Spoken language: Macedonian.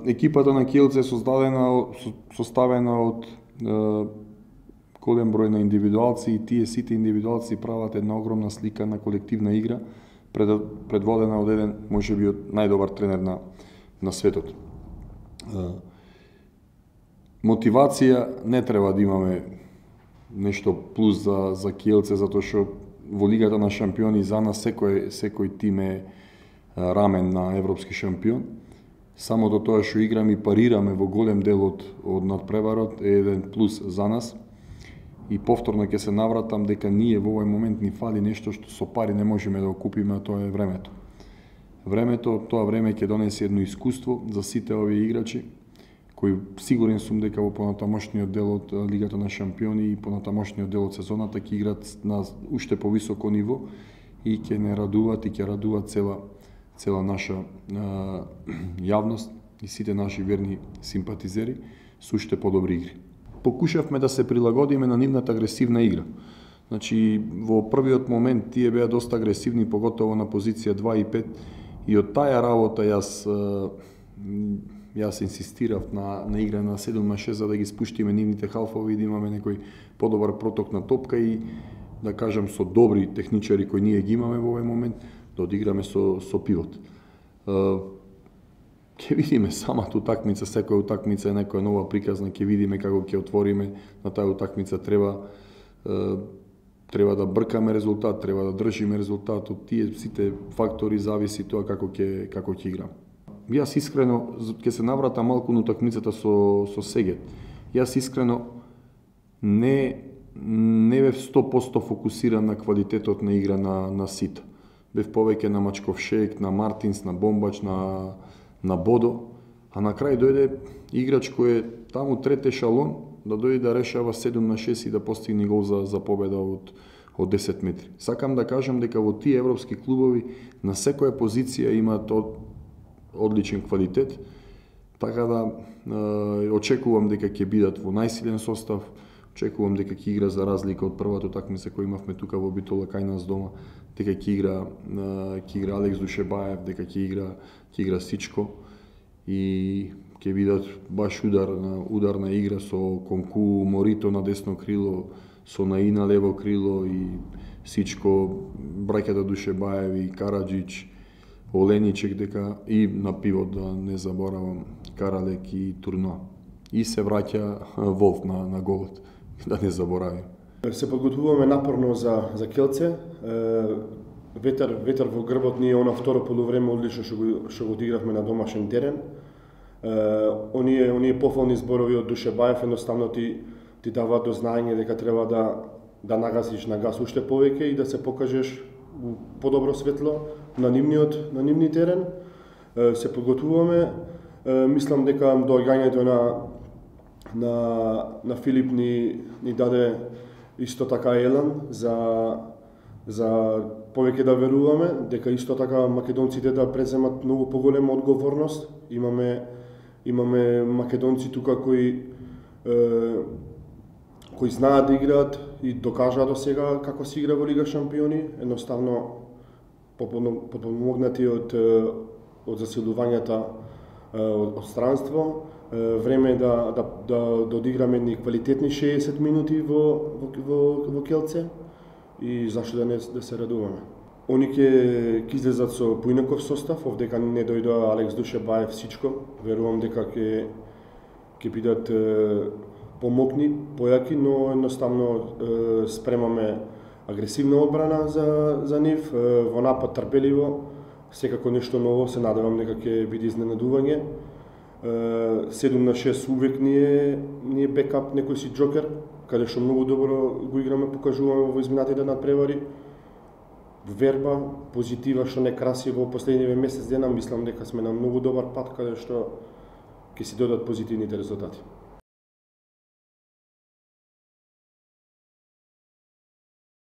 Екипата на Kielce е составена од голем број на индивидуалци и тие сите индивидуалци прават една огромна слика на колективна игра, предводена од еден, можеби од најдобар тренер на светот. Мотивација не треба да имаме нешто плюс за Kielce, затоа што во Лигата на шампиони за нас секој тим е рамен на европски шампион. Самото тоа што играме и парираме во голем дел од надпреварот е еден плюс за нас. И повторно ќе се навратам дека ние во овој момент ни фали нешто што со пари не можеме да го купиме, а тоа е времето. Тоа време ќе донесе едно искуство за сите овие играчи, кои сигурен сум дека во понатамошниот дел од Лигата на шампиони и понатамошниот дел од сезоната ќе играат на уште повисоко ниво и ќе не радуваат и ќе радуваат цела наша јавност и сите наши верни симпатизери со уште подобри игри. Покушавме да се прилагодиме на нивната агресивна игра. Значи, во првиот момент тие беа доста агресивни, поготово на позиција 2 и 5, и од таја работа јас инсистирав на игра на 7 на 6 за да ги спуштиме нивните халфови и да имаме некој подобар проток на топка и да кажам со добри техничари кои ние ги имаме во овој момент да одиграме со пивот. Ќе видиме самата утакмица, секоја утакмица е некоја нова приказна, ќе видиме како ќе отвориме на таа утакмица, треба да бркаме резултат, треба да држиме резултат, од тие сите фактори зависи тоа како ќе играме. Јас искрено ќе се навратам малку на утакмицата со Сегет. Јас искрено не бев 100% фокусиран на квалитетот на игра на сите. Бев повеќе на Мачковшек, на Мартинс, на Бомбач, на Бодо, а на крај дојде играч кој е таму трет ешалон да дојде да решава 7 на 6 и да постигне гол за победа од 10 метри. Сакам да кажам дека во тие европски клубови на секоја позиција имаат одличен квалитет, така да очекувам дека ќе бидат во најсилен состав, очекувам дека ќе игра за разлика од првата утакмица која имавме тука во Битола кај нас дома, дека ќе игра Алекс Душебаев, дека ќе игра Сичко и ќе бидат баш ударна игра со Конку Морито на десно крило, со Наи на лево крило и Сичко, браќата Душебаеви, Караджич, Оленичек дека и на пивот да не заборавам Каралек и Турно. И се враќа Волф на голот, да не заборавим. Се подготвуваме напорно за Kielce. Ветер во грбот ни е она второ полувреме одлично што го одигравме на домашен терен. Оние пофални зборови од Душебаев едноставно ти даваат до знаење дека треба да нагасиш на газ уште повеќе и да се покажеш подобро светло на нивниот терен. Се подготвуваме. Мислам дека доаѓањето на Филип ни даде исто така елан за повеќе да веруваме, дека исто така македонците да преземат многу поголема одговорност. Имаме македонци тука кои знаат да играат и докажаа до сега како се игра во Лига шампиони, едноставно подпомогнати од засилувањата од странство. Време е да одиграме едни квалитетни 60 минути во Kielce и зашто да се радуваме. Они ќе излезат со поинаков состав, овдека не дојдоа Алекс Душебаев, Сичко. Верувам дека ќе бидат помокни, појаки, но едноставно спремаме агресивна одбрана за нив, во напад трпеливо, секако нешто ново, се надевам дека ќе биде изненадување. 7 на 6 увек ни е бекап, некој си джокер, каде што многу добро го играме, покажуваме во изминатите надпревари. Верба, позитива што не краси во последниве месец дена, мислам дека сме на многу добар пат каде што ќе си додат позитивните резултати.